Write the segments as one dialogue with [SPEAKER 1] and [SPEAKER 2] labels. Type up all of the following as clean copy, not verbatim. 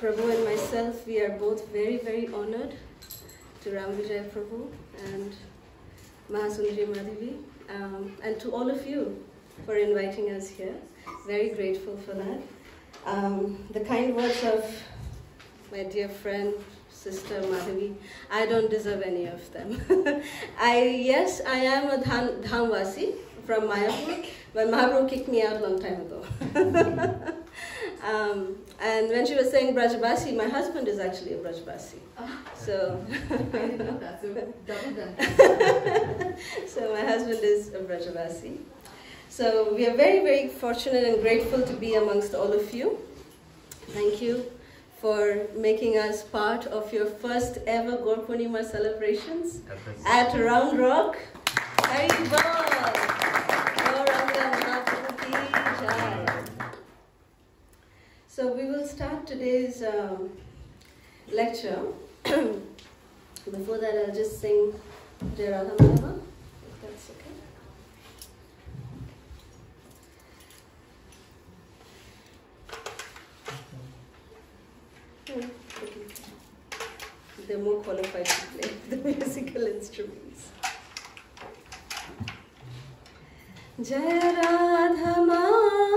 [SPEAKER 1] Prabhu and myself, we are both very, very honored to Ram Vijay Prabhu and Mahasundari Madhavi, and to all of you for inviting us here. Very grateful for that. The kind words of my dear friend, sister Madhavi, I don't deserve any of them. Yes, I am a Dhamvasi from Mayapur, but Mahaprabhu kicked me out a long time ago. And when she was saying Brajbasi, my husband is actually a Brajbasi. So
[SPEAKER 2] I didn't know that, so double done.
[SPEAKER 1] So my husband is a Brajbasi. So we are very, very fortunate and grateful to be amongst all of you. Thank you for making us part of your first ever Gaur Purnima celebrations at Round Rock. Haribol! So we will start today's lecture. Before that, I'll just sing Jai Radha Madhava, if that's okay. They're more qualified to play the musical instruments. Jai Radha Madhava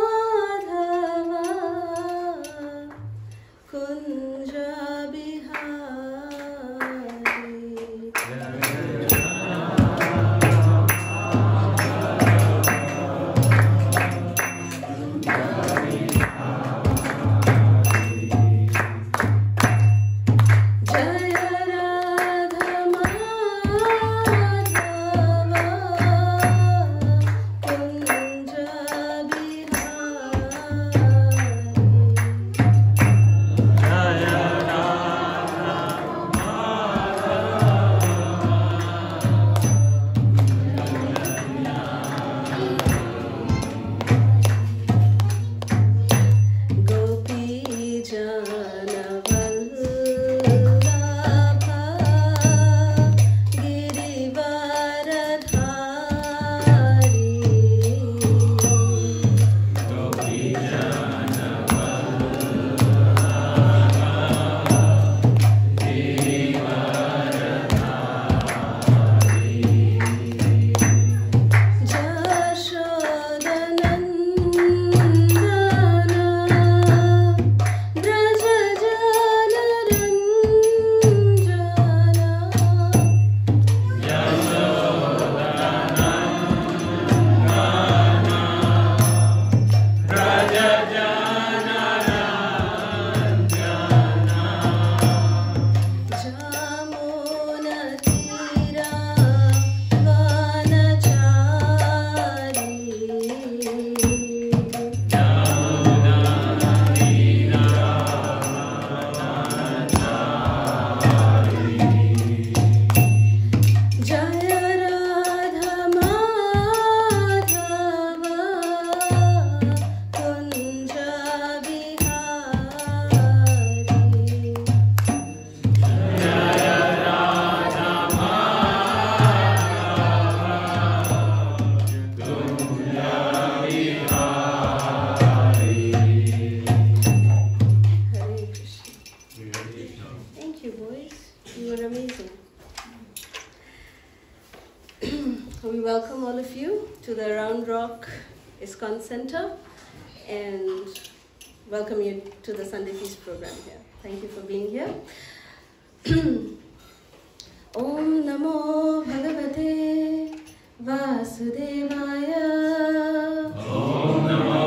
[SPEAKER 1] Kunja Bihari Center, and welcome you to the Sunday Feast program here. Thank you for being here. Om Namo Bhagavate Vasudevaya.
[SPEAKER 3] Om Namo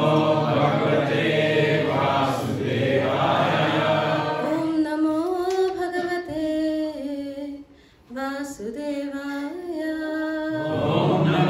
[SPEAKER 3] Bhagavate Vasudevaya.
[SPEAKER 1] Om Namo Bhagavate Vasudevaya.
[SPEAKER 3] Om Namo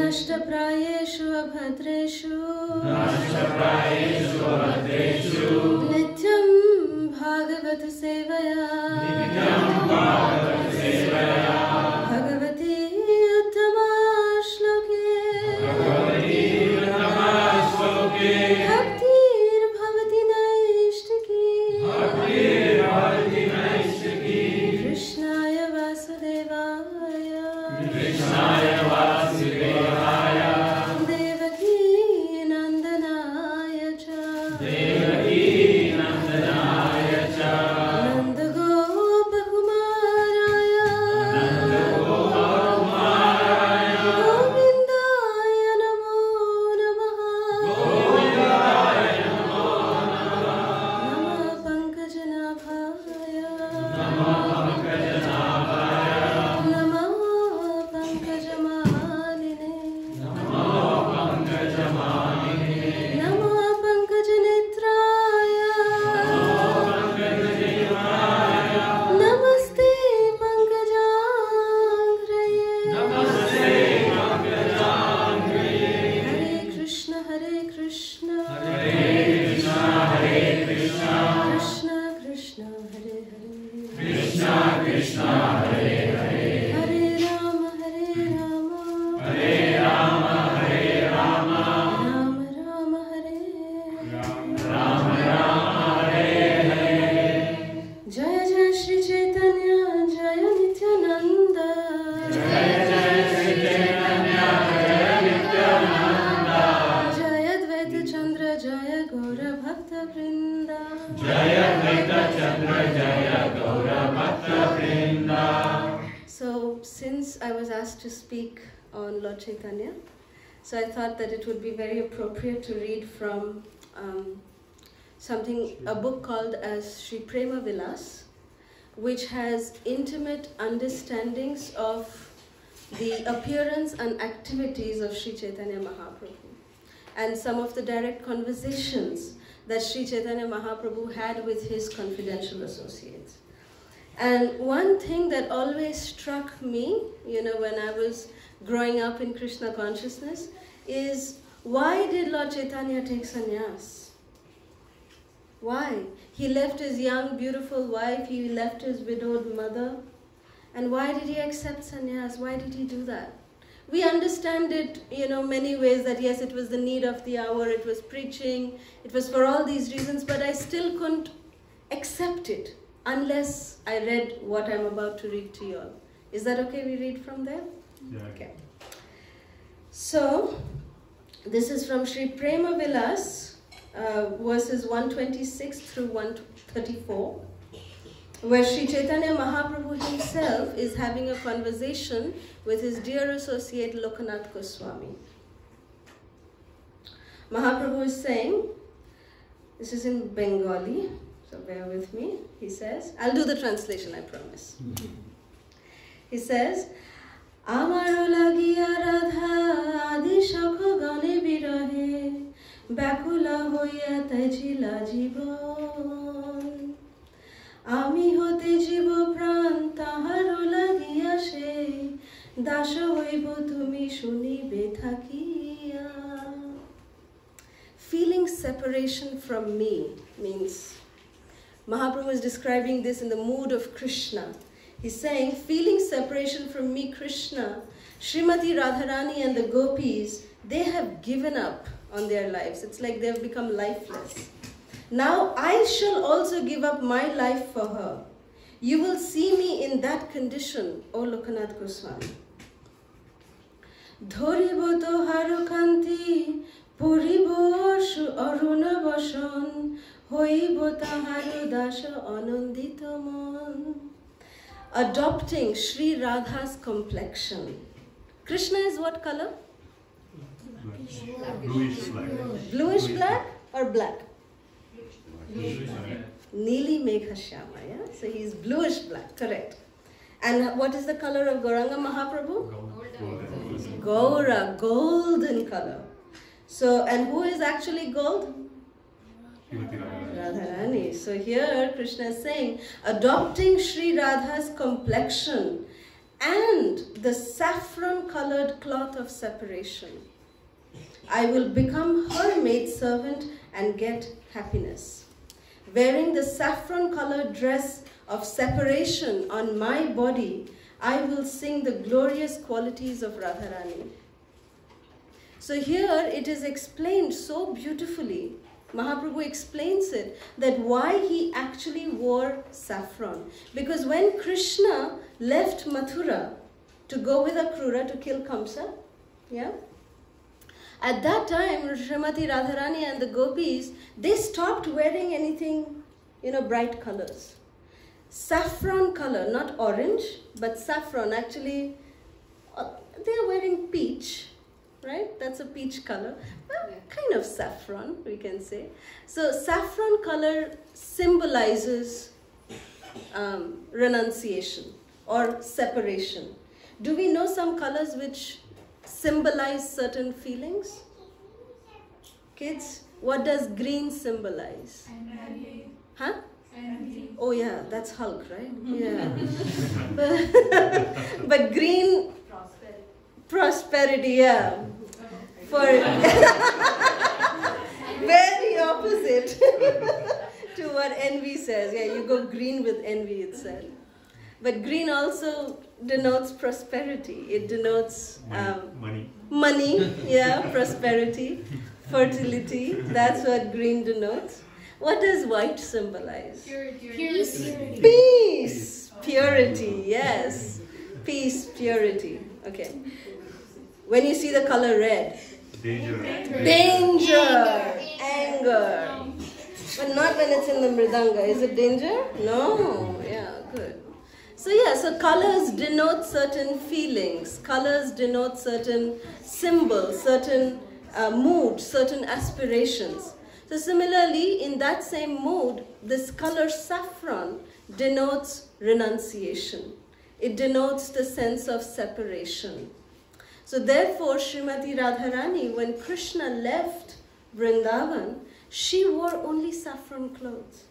[SPEAKER 1] Nashta
[SPEAKER 3] Nashtapraeshu Adreshu
[SPEAKER 1] Nityam Bhagavat Sevaya
[SPEAKER 3] Nityam Bhagavat Sevaya
[SPEAKER 1] Bhagavati Uttama Shloke
[SPEAKER 3] Bhagavati Uttama Shloke
[SPEAKER 1] Bhaktir Bhavati Naishtaki
[SPEAKER 3] Bhaktir Bhavati Naishtaki
[SPEAKER 1] Krishnaya Vasudevaya
[SPEAKER 3] Krishnaya Vasudevaya
[SPEAKER 1] Devaki Nandanaya Cha
[SPEAKER 3] Devaki Nandanaya Cha
[SPEAKER 1] Nanda Gopa Kumaraya
[SPEAKER 3] Nandagopakumaraya
[SPEAKER 1] Govindaya Namo Namaha
[SPEAKER 3] Govindaya Namo
[SPEAKER 1] Nama Pankajanabhaya
[SPEAKER 3] Namo Pankajanabhaya
[SPEAKER 1] Nama Pankajamahaline
[SPEAKER 3] Namo Pankajamanine
[SPEAKER 1] Nama Pankajanetraya
[SPEAKER 3] Pankajanivaya
[SPEAKER 1] Namaste Pankajangraye
[SPEAKER 3] Namaste Pankajangraye
[SPEAKER 1] Hare Krishna Hare Krishna
[SPEAKER 3] Hare Krishna Hare Krishna
[SPEAKER 1] Krishna Krishna Hare Hare
[SPEAKER 3] Krishna Krishna Hare Hare
[SPEAKER 1] Hare Rama Hare Rama
[SPEAKER 3] Hare Rama Hare Rama
[SPEAKER 1] Rama Rama Hare
[SPEAKER 3] Rama Rama Hare Hare
[SPEAKER 1] Jaya Jaya Shri Chaitanya Jaya Nityananda
[SPEAKER 3] Jai Jai Shri Chaitanya Jai Nityananda
[SPEAKER 1] Jaya Advaita Chandra Jaya Gaura Bhakta Vrinda
[SPEAKER 3] Jaya Advaita Chandra Jaya Gaura Bhakta Vrinda.
[SPEAKER 1] So since I was asked to speak on Lord Chaitanya, so I thought that it would be very appropriate to read from a book called as Sri Prema Vilas, which has intimate understandings of the appearance and activities of Sri Chaitanya Mahaprabhu and some of the direct conversations that Sri Chaitanya Mahaprabhu had with his confidential associates. And one thing that always struck me, when I was growing up in Krishna consciousness, is why did Lord Chaitanya take sannyas? Why? He left his young, beautiful wife, he left his widowed mother. And why did he accept sannyas? Why did he do that? We understand it, many ways that yes, it was the need of the hour, it was preaching, it was for all these reasons, but I still couldn't accept it unless I read what I'm about to read to you all. Is that okay we read from there?
[SPEAKER 4] Yeah.
[SPEAKER 1] Okay. So, this is from Sri Prema Vilas, verses 126 through 134, where Sri Chaitanya Mahaprabhu himself is having a conversation with his dear associate Lokanath Goswami. Mahaprabhu is saying, this is in Bengali, so bear with me. He says, I'll do the translation, I promise. He says, Amaro lagiya radha adi shakho gane birahe bakula hoya tajila jibon Ami hote jibo pran taharo lagiya she dasho hoibo tumi shunibe thakiya. Feeling separation from me means Mahaprabhu is describing this in the mood of Krishna. He's saying, feeling separation from me, Krishna, Srimati Radharani and the gopis, they have given up on their lives. It's like they've become lifeless. Now I shall also give up my life for her. You will see me in that condition, O Lokanath Goswami. Dhoribo toharo kanti, puribo aruna basan, hoibo taharo dasha anandita mon. Adopting Sri Radha's complexion. Krishna is what color?
[SPEAKER 4] Bluish black.
[SPEAKER 1] Bluish black or black?
[SPEAKER 4] Bluish black.
[SPEAKER 1] Neeli Megha Shyama, yeah? So he's bluish black, correct. And what is the color of Gauranga Mahaprabhu?
[SPEAKER 4] Golden.
[SPEAKER 1] Gaura, golden color. So, and who is actually gold? Radharani. So here Krishna is saying, adopting Sri Radha's complexion and the saffron colored cloth of separation. I will become her maidservant and get happiness. Wearing the saffron-colored dress of separation on my body, I will sing the glorious qualities of Radharani. So here it is explained so beautifully. Mahaprabhu explains it, that why he actually wore saffron. Because when Krishna left Mathura to go with Akrura to kill Kamsa, yeah, at that time, Srimati Radharani and the gopis, they stopped wearing anything, bright colors. Saffron color, not orange, but saffron. Actually, they are wearing peach, right? That's a peach color. Well, kind of saffron, we can say. So saffron color symbolizes renunciation or separation. Do we know some colors which symbolize certain feelings? Kids, what does green symbolize?
[SPEAKER 2] Envy.
[SPEAKER 1] Huh?
[SPEAKER 2] Envy.
[SPEAKER 1] Oh yeah, that's Hulk, right? Yeah. but green, prosperity, yeah. For very opposite to what envy says. Yeah, you go green with envy itself. But green also denotes prosperity. It denotes money, yeah, prosperity, fertility. That's what green denotes. What does white symbolize?
[SPEAKER 2] Purity.
[SPEAKER 1] Peace, purity, yes. Peace, purity. Okay. When you see the color red, danger, anger. But not when it's in the mridanga. Is it danger? No. Yeah, good. So yeah, so colors denote certain feelings. Colors denote certain symbols, certain moods, certain aspirations. So similarly, in that same mood, this color saffron denotes renunciation. It denotes the sense of separation. So therefore, Srimati Radharani, when Krishna left Vrindavan, she wore only saffron clothes.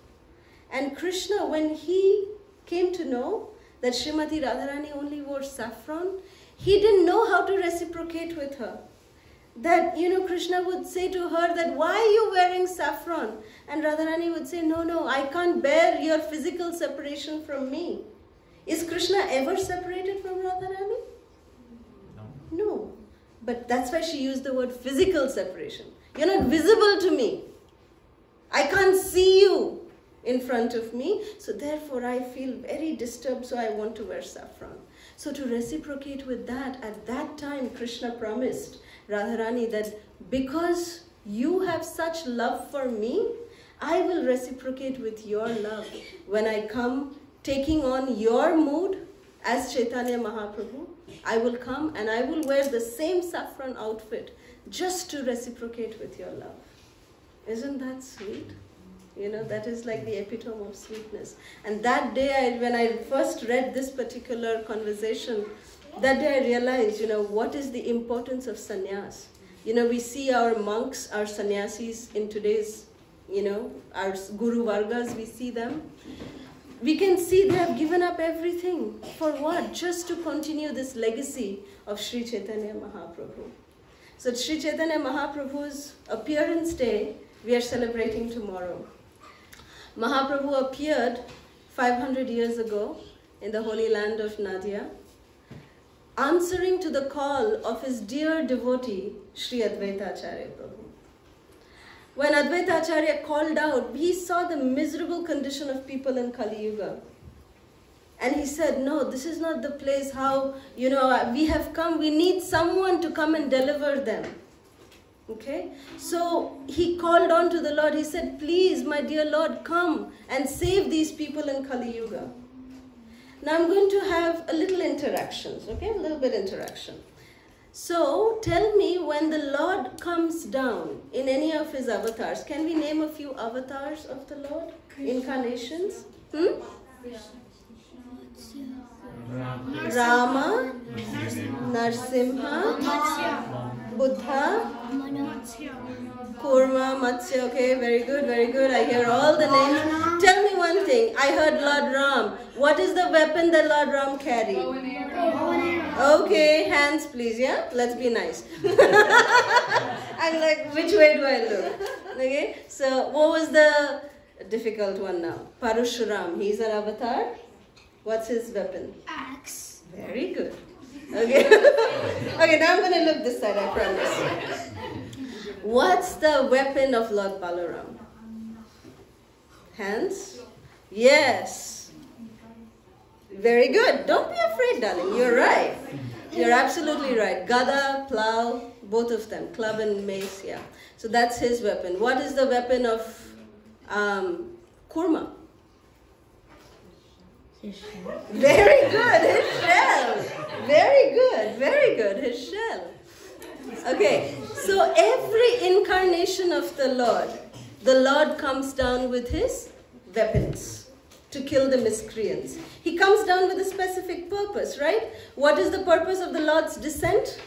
[SPEAKER 1] And Krishna, when he came to know that Srimati Radharani only wore saffron, he didn't know how to reciprocate with her. That, Krishna would say to her that, why are you wearing saffron? And Radharani would say, no, I can't bear your physical separation from me. Is Krishna ever separated from Radharani? No. But that's why she used the word physical separation. You're not visible to me. I can't see you in front of me. So therefore I feel very disturbed, so I want to wear saffron. So to reciprocate with that, at that time Krishna promised Radharani that because you have such love for me, I will reciprocate with your love when I come taking on your mood as Chaitanya Mahaprabhu. I will come and I will wear the same saffron outfit just to reciprocate with your love. Isn't that sweet? That is like the epitome of sweetness. And that day, when I first read this particular conversation, that day I realized, what is the importance of sannyas. We see our monks, our sannyasis in today's, our guru vargas, we see them. We can see they have given up everything. For what? Just to continue this legacy of Sri Chaitanya Mahaprabhu. So Sri Chaitanya Mahaprabhu's appearance day, we are celebrating tomorrow. Mahaprabhu appeared 500 years ago in the holy land of Nadia, answering to the call of his dear devotee, Sri Advaita Acharya Prabhu. When Advaita Acharya called out, he saw the miserable condition of people in Kali Yuga. And he said, no, this is not the place how, we have come, we need someone to come and deliver them. Okay? So he called on to the Lord. He said, please, my dear Lord, come and save these people in Kali Yuga. Now I'm going to have a little interactions, okay? A little bit interaction. So tell me, when the Lord comes down in any of his avatars, can we name a few avatars of the Lord? Incarnations? Rama, Narsimha, Buddha, Kurma, Matsya. Okay, very good, very good. I hear all the names. Tell me one thing. I heard Lord Ram. What is the weapon that Lord Ram carried?
[SPEAKER 2] Bow and arrow.
[SPEAKER 1] Okay, hands please, yeah? Let's be nice. I'm like, which way do I look? Okay, so what was the difficult one now? Parashuram, he's an avatar. What's his weapon?
[SPEAKER 2] Axe.
[SPEAKER 1] Very good. Okay. Okay, now I'm going to look this side, I promise. What's the weapon of Lord Balaram? Hands? Yes. Very good. Don't be afraid, darling. You're right. You're absolutely right. Gada, plow, both of them. Club and mace, yeah. So that's his weapon. What is the weapon of Kurma? Very good. His shell. Very good. Very good. His shell. Okay. So every incarnation of the Lord comes down with his weapons to kill the miscreants. He comes down with a specific purpose, right? What is the purpose of the Lord's descent?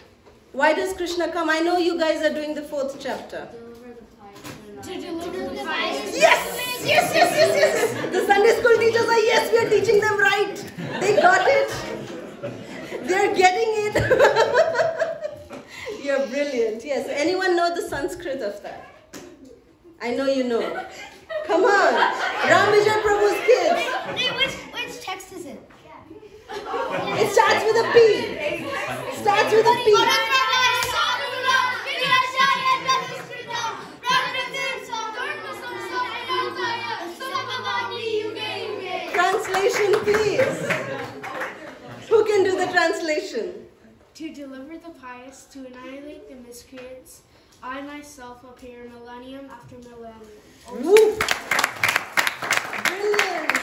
[SPEAKER 1] Why does Krishna come? I know you guys are doing the 4th chapter.
[SPEAKER 2] To deliver the pious.
[SPEAKER 1] Yes! Yes, yes, yes, yes! The Sunday school teachers are, yes, we are teaching them right. They got it. They're getting it. You're brilliant. Yes. Anyone know the Sanskrit of that? I know you know. Come on. Ram Vijay Prabhu's kids.
[SPEAKER 2] Which text is it?
[SPEAKER 1] It starts with a P. Starts with a P. Translation, please. Who can do the translation?
[SPEAKER 5] To deliver the pious, to annihilate the miscreants, I myself appear millennium after millennium.
[SPEAKER 1] Woo. Brilliant.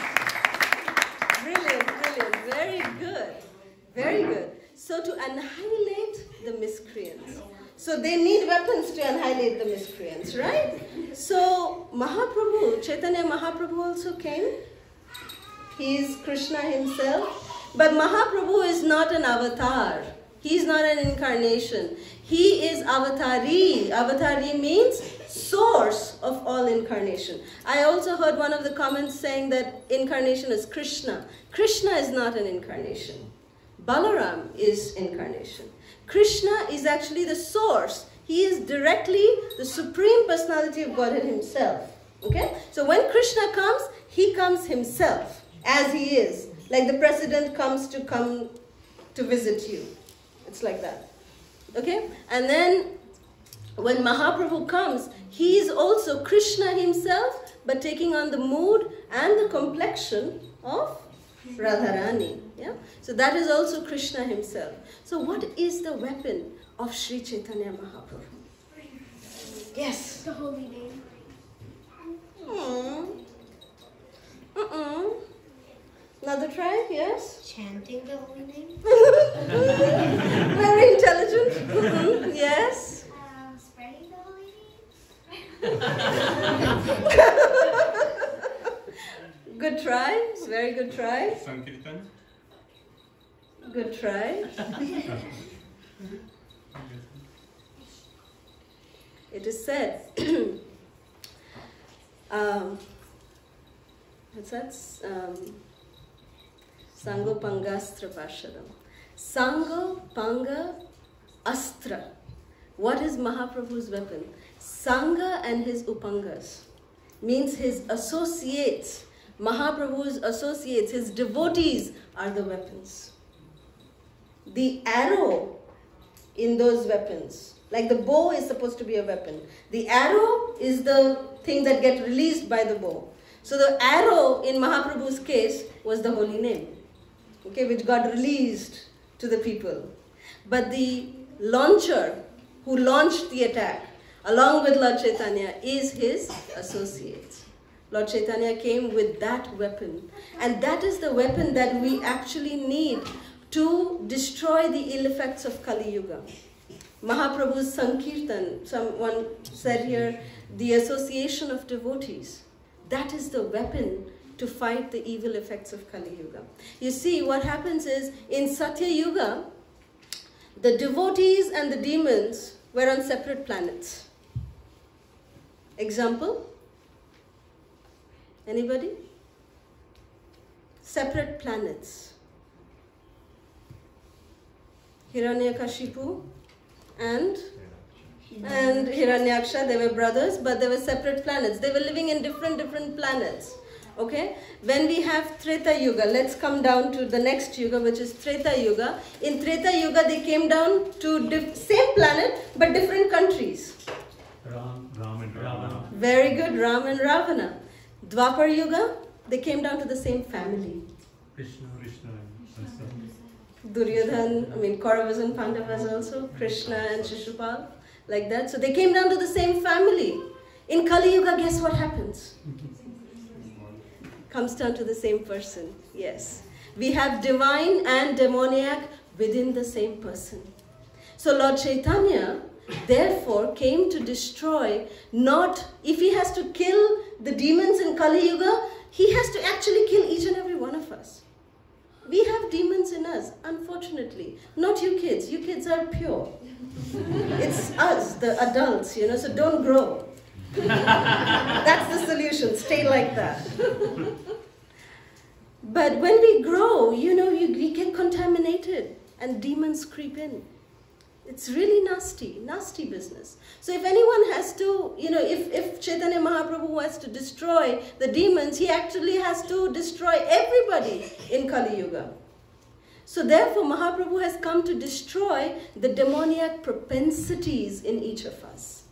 [SPEAKER 1] Brilliant, brilliant. Very good. Very good. So to annihilate the miscreants. So they need weapons to annihilate the miscreants, right? So Mahaprabhu, Chaitanya Mahaprabhu also came. He is Krishna himself. But Mahaprabhu is not an avatar. He is not an incarnation. He is avatari. Avatari means source of all incarnation. I also heard one of the comments saying that incarnation is Krishna. Krishna is not an incarnation. Balaram is incarnation. Krishna is actually the source. He is directly the Supreme Personality of Godhead himself. Okay? So when Krishna comes, he comes himself as he is. Like the president comes to visit you. It's like that. Okay? And then when Mahaprabhu comes, he is also Krishna himself, but taking on the mood and the complexion of Radharani. Yeah? So that is also Krishna himself. So what is the weapon of Sri Chaitanya Mahaprabhu? Yes.
[SPEAKER 5] The holy name.
[SPEAKER 1] Another try, yes?
[SPEAKER 2] Chanting the holy name.
[SPEAKER 1] Very intelligent. Yes.
[SPEAKER 2] Spreading the holy name.
[SPEAKER 1] Good try. Very good try.
[SPEAKER 3] Sankirtan.
[SPEAKER 1] Good try. It is said, what's that? Sango Pangastra Pashadam. Sango Panga Astra. What is Mahaprabhu's weapon? Sangha and his Upangas. Means his associates. Mahaprabhu's associates, his devotees are the weapons. The arrow in those weapons, like the bow is supposed to be a weapon. The arrow is the thing that gets released by the bow. So the arrow in Mahaprabhu's case was the holy name, okay, which got released to the people. But the launcher who launched the attack along with Lord Chaitanya is his associates. Lord Chaitanya came with that weapon. And that is the weapon that we actually need to destroy the ill effects of Kali Yuga. Mahaprabhu's Sankirtan, someone said here, the association of devotees. That is the weapon to fight the evil effects of Kali Yuga. You see, what happens is, in Satya Yuga, the devotees and the demons were on separate planets. Example? Anybody? separate planets. Hiranyakashipu and Hiranyaksha, they were brothers, but they were separate planets. They were living in different planets. Okay? When we have Treta-Yuga, let's come down to the next Yuga, which is Treta-Yuga. In Treta-Yuga, they came down to same planet, but different countries.
[SPEAKER 3] Ram and Ravana.
[SPEAKER 1] Very good, Ram and Ravana. Dwapar Yuga, they came down to the same family.
[SPEAKER 3] Krishna and
[SPEAKER 1] Duryodhan, Kauravas and Pandavas also, Krishna and Shishupal, like that. So they came down to the same family. In Kali Yuga, guess what happens? Comes down to the same person, yes. We have divine and demoniac within the same person. So Lord Chaitanya, therefore, came to destroy, not, if he has to kill the demons in Kali Yuga, he has to actually kill each and every one of us. We have demons in us, unfortunately. Not you kids. You kids are pure. It's us, the adults, so don't grow. That's the solution. Stay like that. But when we grow, we get contaminated and demons creep in. It's really nasty business. So if anyone has to, if Chaitanya Mahaprabhu has to destroy the demons, he actually has to destroy everybody in Kali Yuga. So therefore Mahaprabhu has come to destroy the demoniac propensities in each of us.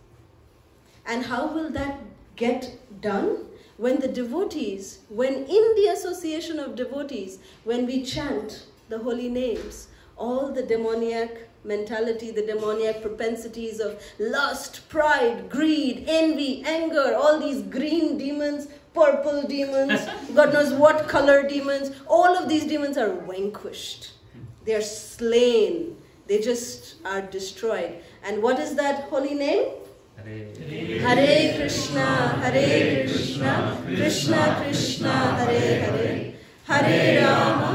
[SPEAKER 1] And how will that get done? When the devotees, when in the association of devotees, when we chant the holy names, all the demoniac mentality, the demoniac propensities of lust, pride, greed, envy, anger, all these green demons, purple demons, God knows what color demons, all of these demons are vanquished. They are slain. They just are destroyed. And what is that holy name? Hare Krishna, Krishna Krishna, Hare Hare, Hare Rama,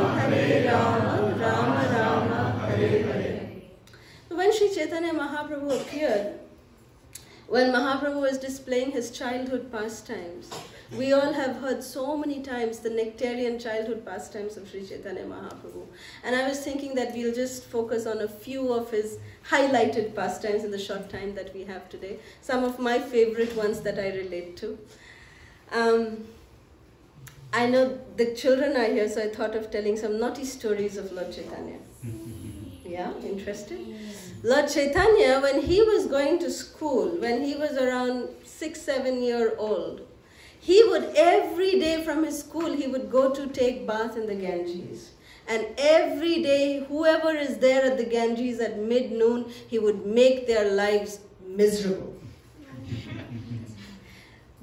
[SPEAKER 1] Rama Rama, Hare Hare. When Sri Chaitanya Mahaprabhu appeared, when Mahaprabhu was displaying his childhood pastimes, we all have heard so many times the nectarian childhood pastimes of Sri Chaitanya Mahaprabhu. And I was thinking that we'll just focus on a few of his highlighted pastimes in the short time that we have today. Some of my favorite ones that I relate to. I know the children are here, so I thought of telling some naughty stories of Lord Chaitanya. Yeah, interested? Lord Chaitanya, when he was going to school, when he was around 6-7 years old, he would every day from his school, he would go to take bath in the Ganges. And every day, whoever is there at the Ganges at mid-noon, he would make their lives miserable.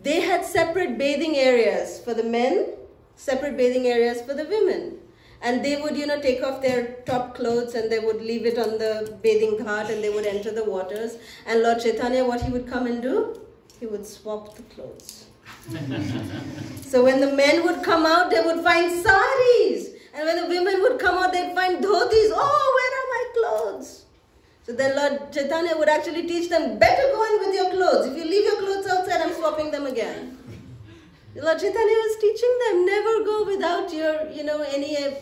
[SPEAKER 1] They had separate bathing areas for the men, separate bathing areas for the women. And they would, take off their top clothes and they would leave it on the bathing ghat and they would enter the waters. And Lord Chaitanya, what he would come and do? He would swap the clothes. So when the men would come out, they would find saris. And when the women would come out, they'd find dhotis. Oh, where are my clothes? So then Lord Chaitanya would actually teach them, better go in with your clothes. If you leave your clothes outside, I'm swapping them again. Lord Chaitanya was teaching them, never go without your,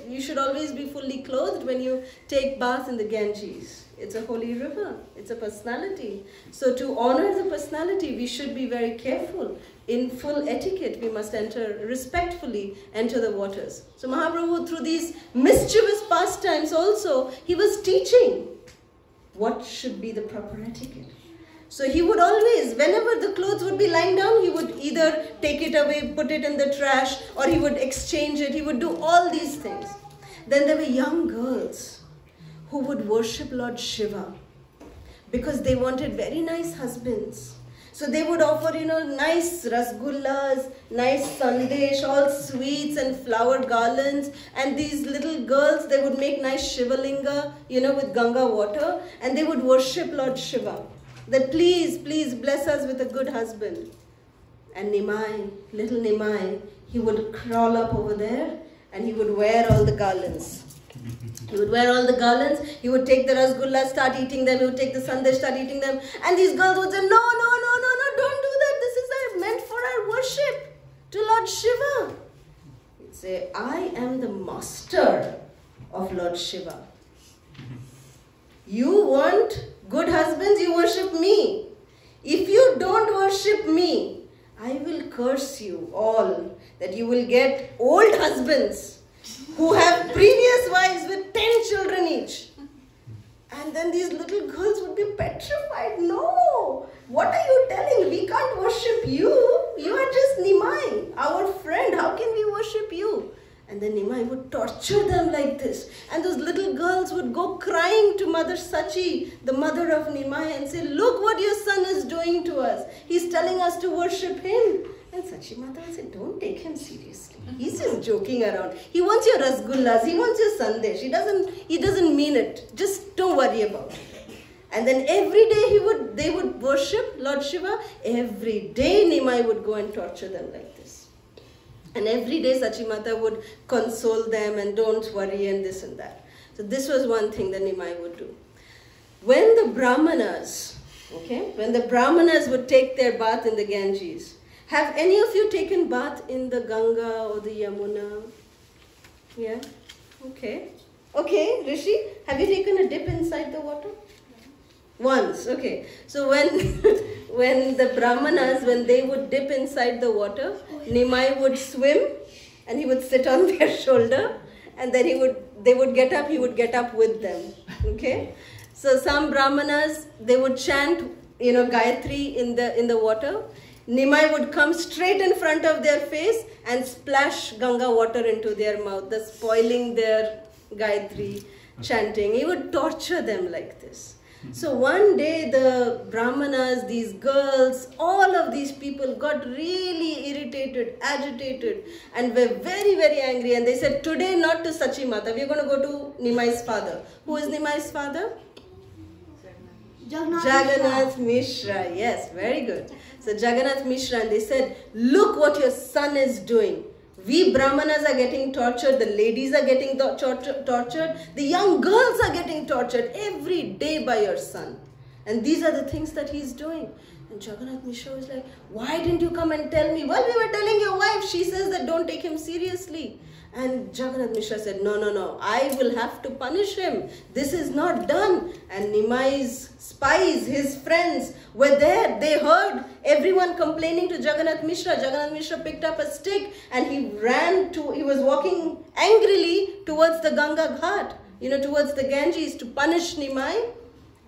[SPEAKER 1] you should always be fully clothed when you take bath in the Ganges. It's a holy river. It's a personality. So to honor the personality, we should be very careful. In full etiquette, we must respectfully enter the waters. So Mahaprabhu, through these mischievous pastimes also, he was teaching what should be the proper etiquette. So he would always, whenever the clothes would be lying down, he would either take it away, put it in the trash, or he would exchange it. He would do all these things. Then there were young girls who would worship Lord Shiva because they wanted very nice husbands. So they would offer, nice rasgullas, nice sandesh, all sweets and flower garlands. And these little girls, they would make nice Shivalinga, with Ganga water. And they would worship Lord Shiva. That please bless us with a good husband. And Nimai, little Nimai, he would crawl up over there and he would wear all the garlands. He would wear all the garlands, he would take the rasgullas, start eating them, he would take the sandesh, start eating them. And these girls would say, no, don't do that. This is meant for our worship to Lord Shiva. say, I am the master of Lord Shiva. You want good husbands, you worship me. If you don't worship me, I will curse you all, that you will get old husbands who have previous wives with 10 children each. And then these little girls would be petrified. No, what are you telling? We can't worship you. You are just Nimai, our friend. How can we worship you? And then Nimai would torture them like this. And those little girls would go crying to Mother Sachi, the mother of Nimai, and say, look what your son is doing to us. He's telling us to worship him. And Sachi Mata would say, don't take him seriously. He's just joking around. He wants your rasgullas. He wants your sandesh. He doesn't mean it. Just don't worry about it. And then every day they would worship Lord Shiva. Every day Nimai would go and torture them like this. And every day Sachimata would console them and don't worry and this and that. So this was one thing that Nimai would do. When the Brahmanas would take their bath in the Ganges, have any of you taken bath in the Ganga or the Yamuna? Yeah? Okay. Okay, Rishi, have you taken a dip inside the water? Once, okay. So when the Brahmanas, when they would dip inside the water, Nimai would swim and he would sit on their shoulder, and then they would get up, he would get up with them. Okay? So some Brahmanas, they would chant, Gayatri in the water. Nimai would come straight in front of their face and splash Ganga water into their mouth, thus spoiling their Gayatri chanting. He would torture them like this. So one day the Brahmanas, these girls, all of these people got really irritated, agitated, and were very, very angry. And they said, today not to Sachimata, we are going to go to Nimai's father. Who is Nimai's father? Jagannath Mishra. Yes, very good. So Jagannath Mishra, and they said, look what your son is doing. We Brahmanas are getting tortured, the ladies are getting tortured, the young girls are getting tortured every day by your son. And these are the things that he's doing. And Jagannath Mishra was like, why didn't you come and tell me? Well, we were telling your wife. She says that don't take him seriously. And Jagannath Mishra said, no, I will have to punish him. This is not done. And Nimai's spies, his friends, were there. They heard everyone complaining to Jagannath Mishra. Jagannath Mishra picked up a stick and he was walking angrily towards the Ganga Ghat, towards the Ganges to punish Nimai.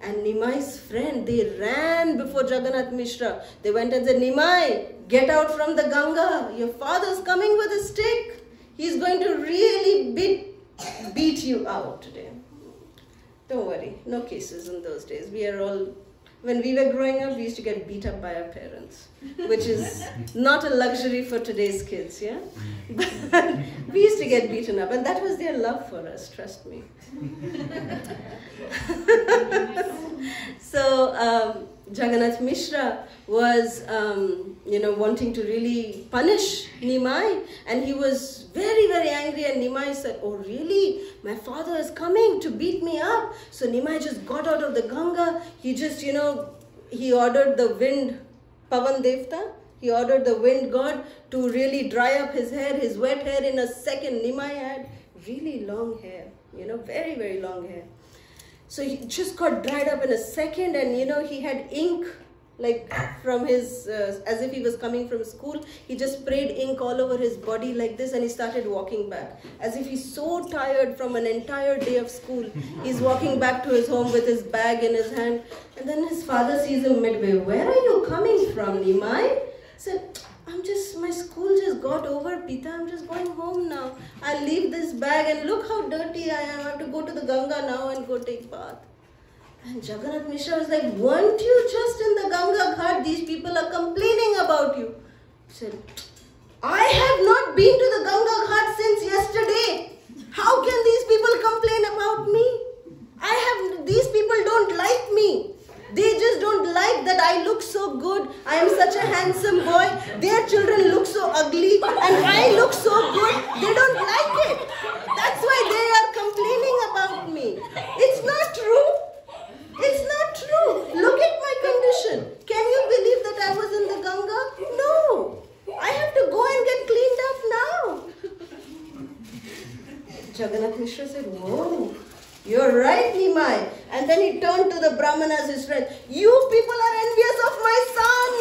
[SPEAKER 1] And Nimai's friend, they ran before Jagannath Mishra. They went and said, Nimai, get out from the Ganga. Your father's coming with a stick. He's going to really beat you out today. Don't worry, no cases in those days. When we were growing up, we used to get beat up by our parents, which is not a luxury for today's kids, yeah? But we used to get beaten up, and that was their love for us, trust me. So Jagannath Mishra was, wanting to really punish Nimai, and he was very, very angry, and Nimai said, oh really? My father is coming to beat me up. So Nimai just got out of the Ganga. He just, he ordered the wind, Pavan Devta, he ordered the wind god to really dry up his hair, his wet hair in a second. Nimai had really long hair, very, very long hair. So he just got dried up in a second, and he had ink like from his, as if he was coming from school. He just sprayed ink all over his body like this, and he started walking back. As if he's so tired from an entire day of school. He's walking back to his home with his bag in his hand. And then his father sees him midway. Where are you coming from, Nimai? He said, my school just got over, Pita. I'm just going home now. I'll leave this bag, and look how dirty I am. I have to go to the Ganga now and go take bath. And Jagannath Mishra was like, weren't you just in the Ganga Ghat? These people are complaining about you. He said, I have not been to the Ganga Ghat since yesterday. How can these people complain about me? These people don't like me. They just don't like that I look so good. I am such a handsome boy. Their children look so ugly and I look so good. They don't like it. That's why they are complaining about me. It's not true. It's not true. Look at my condition. Can you believe that I was in the Ganga? No. I have to go and get cleaned up now. Jagannath Mishra said, whoa, you're right, Nimai. And then he turned to the Brahmanas, his friends. You people are envious of my son.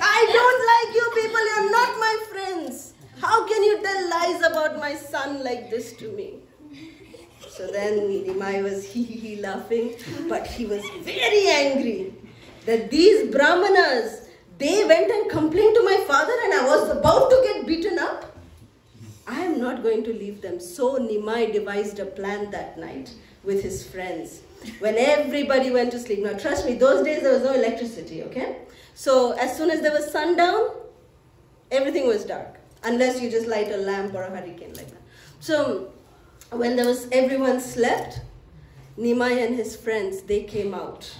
[SPEAKER 1] I don't like you people. You're not my friends. How can you tell lies about my son like this to me? So then Nimai was hee laughing, but he was very angry that these Brahmanas, they went and complained to my father and I was about to get beaten up. I am not going to leave them. So Nimai devised a plan that night with his friends. When everybody went to sleep. Now trust me, those days there was no electricity, okay? So as soon as there was sundown, everything was dark. Unless you just light a lamp or a hurricane like that. So when everyone slept, Nimai and his friends, they came out,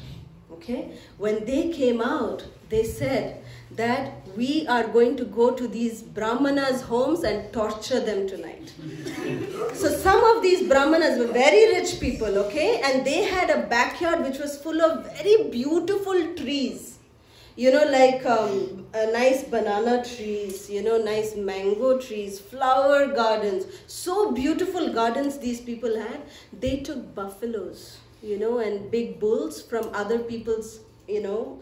[SPEAKER 1] okay? When they came out, they said that we are going to go to these Brahmanas' homes and torture them tonight. So some of these Brahmanas were very rich people, okay? And they had a backyard which was full of very beautiful trees. You know, like nice banana trees, you know, nice mango trees, flower gardens. So beautiful gardens these people had. They took buffaloes, you know, and big bulls from other people's, you know,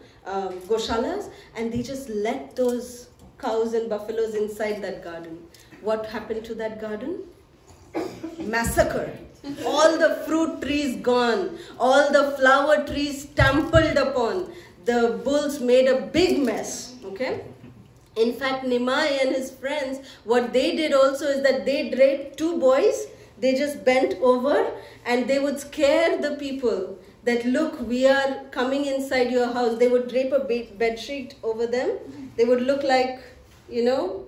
[SPEAKER 1] goshalas, and they just let those cows and buffaloes inside that garden. What happened to that garden? Massacre. All the fruit trees gone. All the flower trees trampled upon. The bulls made a big mess, okay? In fact, Nimai and his friends, what they did also is that they draped two boys. They just bent over and they would scare the people that, look, we are coming inside your house. They would drape a bed sheet over them. They would look like, you know,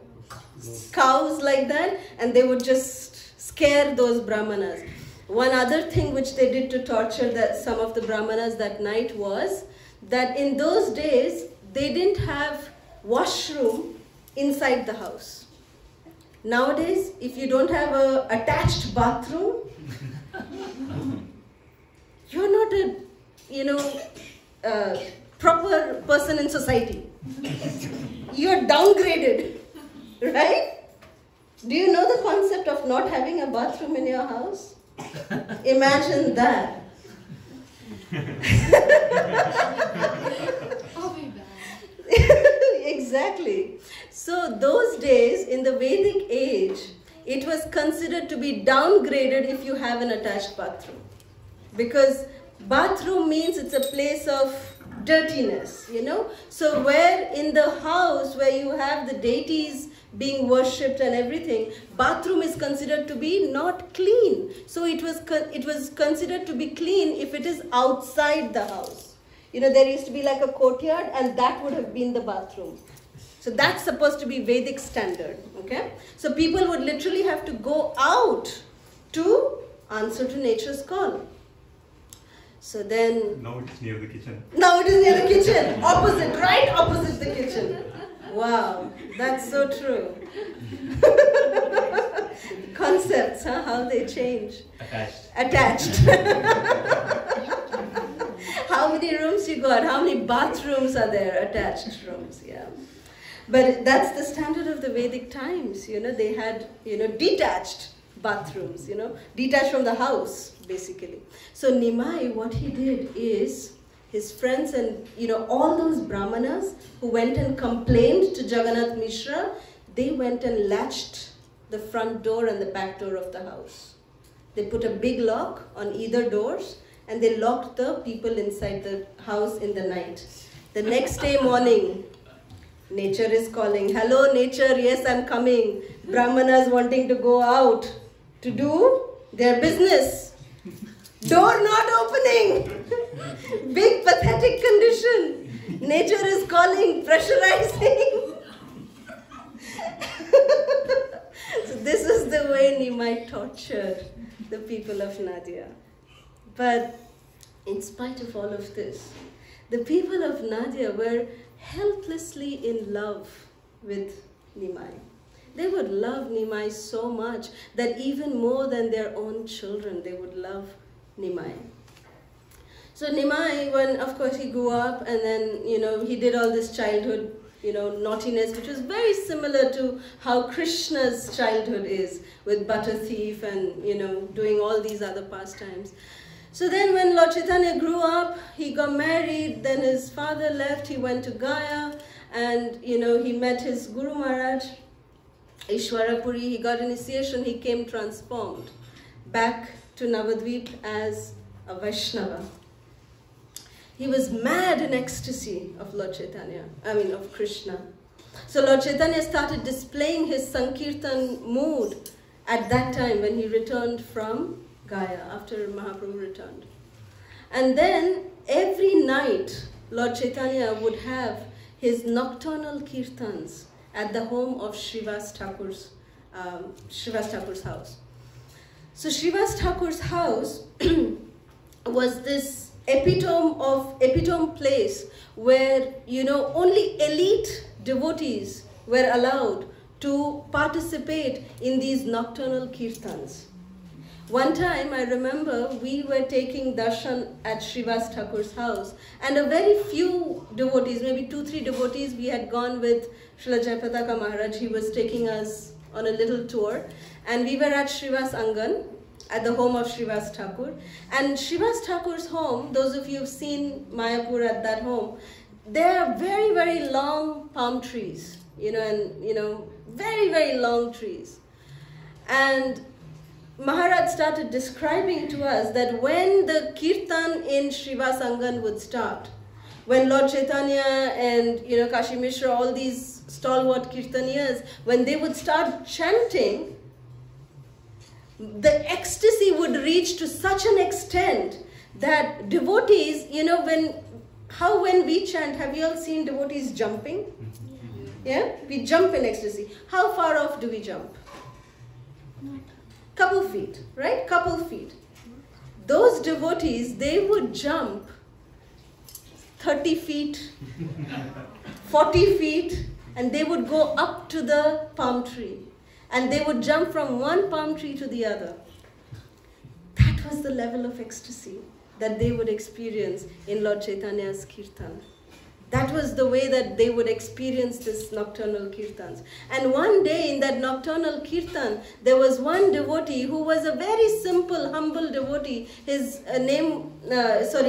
[SPEAKER 1] cows like that, and they would just scare those Brahmanas. One other thing which they did to torture some of the Brahmanas that night was that in those days, they didn't have washroom inside the house. Nowadays, if you don't have an attached bathroom, you're not a, you know, proper person in society. You're downgraded, right? Do you know the concept of not having a bathroom in your house? Imagine that.
[SPEAKER 5] I'll be back.
[SPEAKER 1] Exactly. So those days, in the Vedic age, it was considered to be downgraded if you have an attached bathroom. Because bathroom means it's a place of dirtiness, you know. So where in the house where you have the deities being worshipped and everything, bathroom is considered to be not clean. So it was considered to be clean if it is outside the house. You know, there used to be like a courtyard and that would have been the bathroom. So that's supposed to be Vedic standard, okay? So people would literally have to go out to answer to nature's call. So then...
[SPEAKER 4] Now it's near the kitchen.
[SPEAKER 1] Now it is near the kitchen. Opposite, right opposite the kitchen. Wow, that's so true. Concepts, huh? How they change. Attached. How many rooms you got? How many bathrooms are there? Attached rooms, yeah. But that's the standard of the Vedic times, you know. They had, you know, detached bathrooms, you know, detached from the house, basically. So Nimai, what he did is, his friends and, you know, all those Brahmanas who went and complained to Jagannath Mishra, they went and latched the front door and the back door of the house. They put a big lock on either doors and they locked the people inside the house in the night. The next day morning, nature is calling. Hello, nature, yes, I'm coming. Brahmanas wanting to go out to do their business. Door not opening. Big pathetic condition. Nature is calling, pressurizing. So this is the way Nimai tortured the people of Nadia. But in spite of all of this, the people of Nadia were helplessly in love with Nimai. They would love Nimai so much that even more than their own children, they would love Nimai. So Nimai, when of course he grew up and then, you know, he did all this childhood naughtiness, which was very similar to how Krishna's childhood is, with butter thief and, doing all these other pastimes. So then when Lord Chaitanya grew up, he got married, then his father left, he went to Gaya, and, he met his Guru Maharaj, Ishwarapuri, he got initiation, he came transformed back to Navadvip as a Vaishnava. He was mad in ecstasy of Lord Chaitanya, of Krishna. So Lord Chaitanya started displaying his Sankirtan mood at that time when he returned from Gaya, after Mahaprabhu returned. And then every night, Lord Chaitanya would have his nocturnal kirtans at the home of Srivas Thakur's house. So Srivas Thakur's house was this epitome place where, only elite devotees were allowed to participate in these nocturnal kirtans. One time, I remember, we were taking darshan at Srivas Thakur's house, and a very few devotees, maybe 2-3 devotees, we had gone with Srila Jayapataka Maharaj. He was taking us on a little tour, and we were at Srivas Angan, at the home of Srivas Thakur. And Srivas Thakur's home, those of you who've seen Mayapur at that home, there are very, very long palm trees, very, very long trees. And Maharaj started describing to us that when the kirtan in Srivas Angan would start, when Lord Chaitanya and Kashi Mishra, all these stalwart kirtaniyas, when they would start chanting, the ecstasy would reach to such an extent that devotees, when we chant, have you all seen devotees jumping? Yeah? We jump in ecstasy. How far off do we jump? Couple feet, right? Couple feet. Those devotees, they would jump 30 feet, 40 feet, and they would go up to the palm tree. And they would jump from one palm tree to the other. That was the level of ecstasy that they would experience in Lord Chaitanya's kirtan. That was the way that they would experience this nocturnal kirtans. And one day in that nocturnal kirtan, there was one devotee who was a very simple, humble devotee. His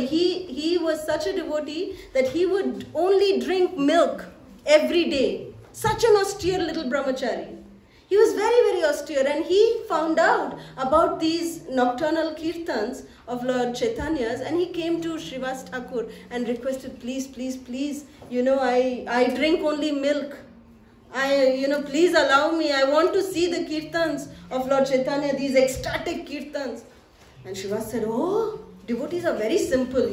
[SPEAKER 1] he was such a devotee that he would only drink milk every day. Such an austere little brahmachari. He was very, very austere, and he found out about these nocturnal kirtans of Lord Chaitanya's, and he came to Srivas Thakur and requested, please, please, please, I drink only milk. Please allow me. I want to see the kirtans of Lord Chaitanya, these ecstatic kirtans. And Srivas said, oh, devotees are very simple,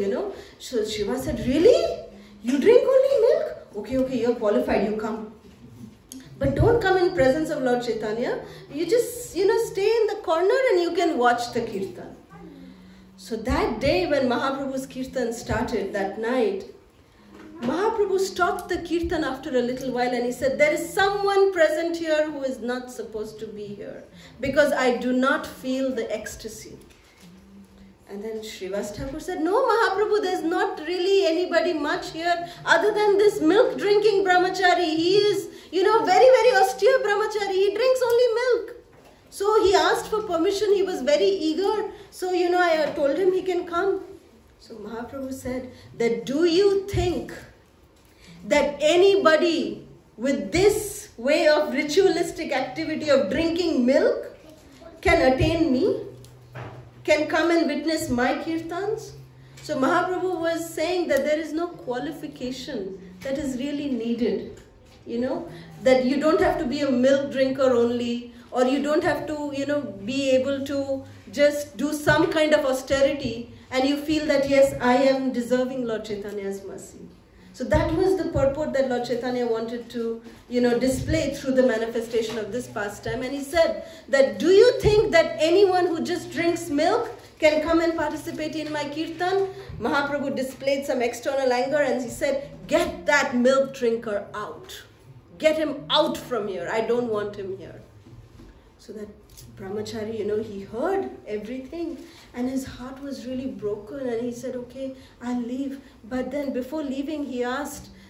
[SPEAKER 1] So Srivas said, really? You drink only milk? Okay, you're qualified, you come. But don't come in presence of Lord Chaitanya. You just, stay in the corner and you can watch the kirtan. So that day when Mahaprabhu's kirtan started, that night, Mahaprabhu stopped the kirtan after a little while and he said, there is someone present here who is not supposed to be here because I do not feel the ecstasy. And then Srivas Thakur said, no, Mahaprabhu, there's not really anybody much here other than this milk-drinking brahmachari. He is, very, very austere brahmachari. He drinks only milk. So he asked for permission. He was very eager. So, I told him he can come. So Mahaprabhu said that, do you think that anybody with this way of ritualistic activity of drinking milk can attain me? Can come and witness my kirtans? So Mahaprabhu was saying that there is no qualification that is really needed. That you don't have to be a milk drinker only, or you don't have to, be able to just do some kind of austerity and you feel that, yes, I am deserving Lord Chaitanya's mercy. So that was the purport that Lord Chaitanya wanted to, display through the manifestation of this pastime. And he said that, do you think that anyone who just drinks milk can come and participate in my kirtan? Mahaprabhu displayed some external anger and he said, get that milk drinker out. Get him out from here. I don't want him here. So that brahmachari, he heard everything and his heart was really broken and he said, okay, I'll leave. But then before leaving, he asked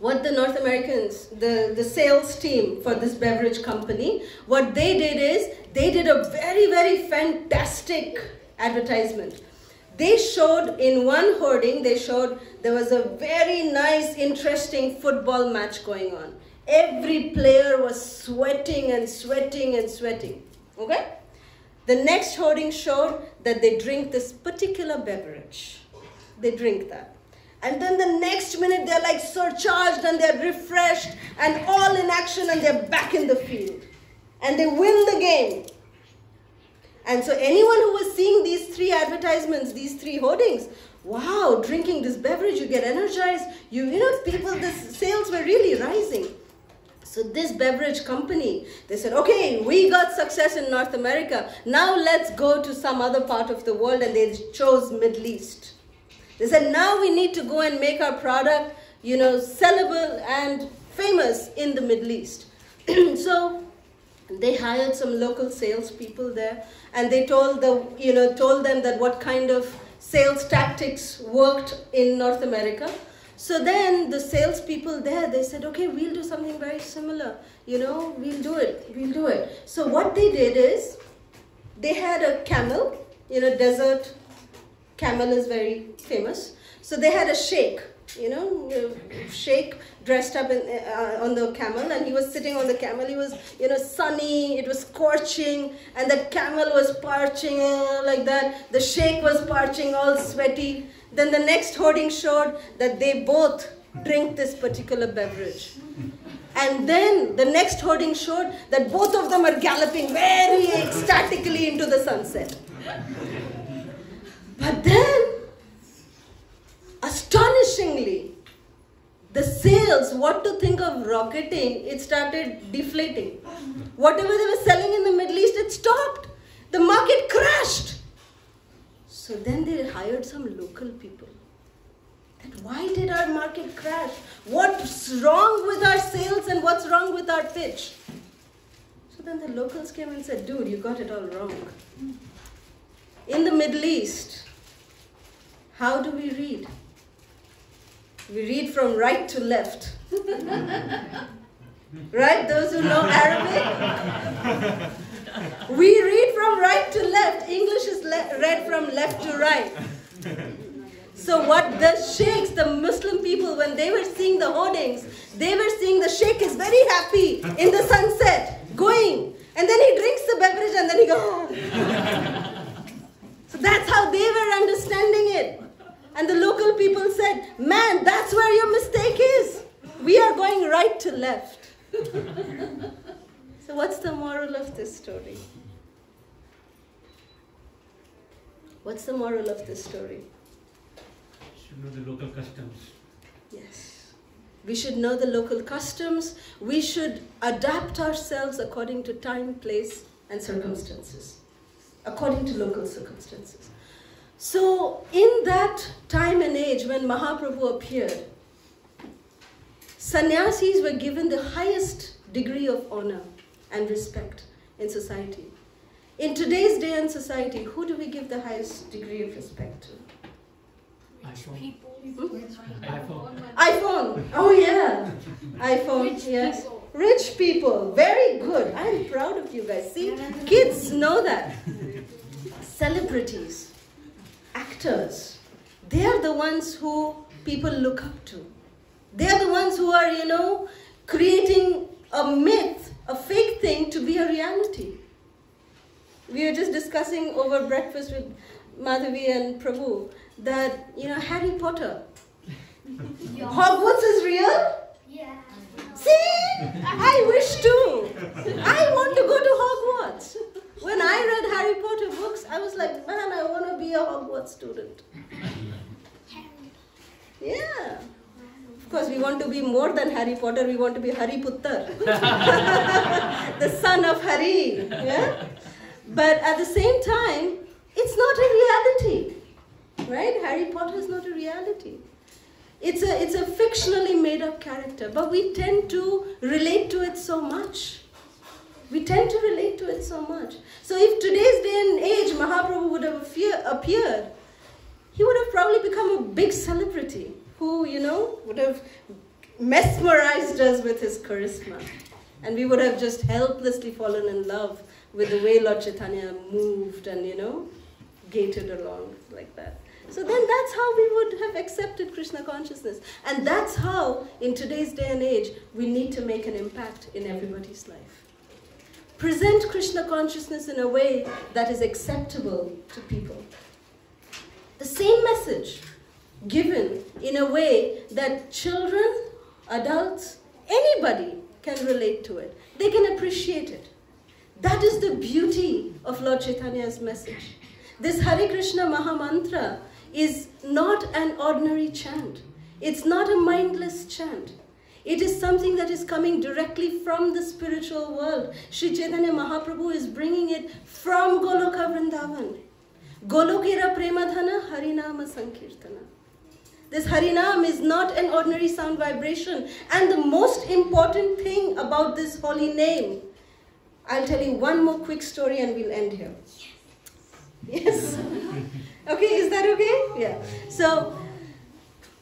[SPEAKER 1] what the North Americans, the sales team for this beverage company, what they did is, they did a very, very fantastic advertisement. They showed in one hoarding, they showed there was a very nice, interesting football match going on. Every player was sweating and sweating and sweating. Okay? The next hoarding showed that they drink this particular beverage. They drink that. And then the next minute they're like surcharged and they're refreshed and all in action and they're back in the field. And they win the game. And so anyone who was seeing these three advertisements, these three hoardings, wow, drinking this beverage, you get energized. You know, people, the sales were really rising. So this beverage company, they said, okay, we got success in North America. Now let's go to some other part of the world, and they chose Middle East. They said, now we need to go and make our product, you know, sellable and famous in the Middle East. So they hired some local salespeople there, and they told them that what kind of sales tactics worked in North America. So then the salespeople there, they said, okay, we'll do something very similar. You know, we'll do it. So what they did is, they had a camel, you know, desert camel is very famous. So they had a sheikh, you know, sheikh dressed up on the camel, and he was sitting on the camel. He was, you know, sunny, it was scorching, and the camel was parching like that. The sheikh was parching, all sweaty. Then the next hoarding showed that they both drink this particular beverage. And then the next hoarding showed that both of them are galloping very ecstatically into the sunset. But then, astonishingly, the sales, what to think of rocketing, it started deflating. Whatever they were selling in the Middle East, it stopped. The market crashed. So then they hired some local people. And why did our market crash? What's wrong with our sales and what's wrong with our pitch? So then the locals came and said, dude, you got it all wrong. In the Middle East, how do we read? We read from right to left. Right? Those who know Arabic? We read from right to left. English is read from left to right. So what the sheikhs, the Muslim people, when they were seeing the hoardings, they were seeing the sheikh is very happy in the sunset, going. And then he drinks the beverage and then he goes. So that's how they were understanding it. And the local people said, man, that's where your mistake is. We are going right to left. So what's the moral of this story? What's the moral of this story?
[SPEAKER 3] Should know the local customs.
[SPEAKER 1] Yes. We should know the local customs. We should adapt ourselves according to time, place, and circumstances. According to local circumstances. So in that time and age when Mahaprabhu appeared, sannyasis were given the highest degree of honor and respect in society. In today's day and society, who do we give the highest degree of respect to?
[SPEAKER 3] iPhone.
[SPEAKER 1] iPhone. Oh yeah. iPhone,
[SPEAKER 5] Rich
[SPEAKER 1] yes.
[SPEAKER 5] people.
[SPEAKER 1] Rich people. Very good. I'm proud of you guys. See, kids know that. Celebrities, actors, they are the ones who people look up to. They are the ones who are, you know, creating a myth, a fake thing to be a reality. We were just discussing over breakfast with Madhavi and Prabhu that, you know, Harry Potter. Hogwarts is real?
[SPEAKER 2] Yeah.
[SPEAKER 1] See? I wish to. I want to go to Hogwarts. When I read Harry Potter books, I was like, man, I want to be a Hogwarts student. Yeah. Of course, we want to be more than Harry Potter. We want to be Hari Puttar. The son of Hari. Yeah? But at the same time, it's not a reality. Right? Harry Potter is not a reality. It's a fictionally made up character, but we tend to relate to it so much. We tend to relate to it so much. So if today's day and age Mahaprabhu would have appeared, he would have probably become a big celebrity who, you know, would have mesmerized us with his charisma. And we would have just helplessly fallen in love with the way Lord Chaitanya moved and, gated along like that. So then that's how we would have accepted Krishna consciousness. And that's how, in today's day and age, we need to make an impact in everybody's life. Present Krishna consciousness in a way that is acceptable to people. The same message given in a way that children, adults, anybody can relate to it. They can appreciate it. That is the beauty of Lord Chaitanya's message. This Hare Krishna Mahamantra is not an ordinary chant. It's not a mindless chant. It is something that is coming directly from the spiritual world. Sri Chaitanya Mahaprabhu is bringing it from Goloka Vrindavan. Golokera Premadhana Harinama Sankirtana. This Harinam is not an ordinary sound vibration. And the most important thing about this holy name, I'll tell you one more quick story and we'll end here. Yes? Okay, is that okay? Yeah. So,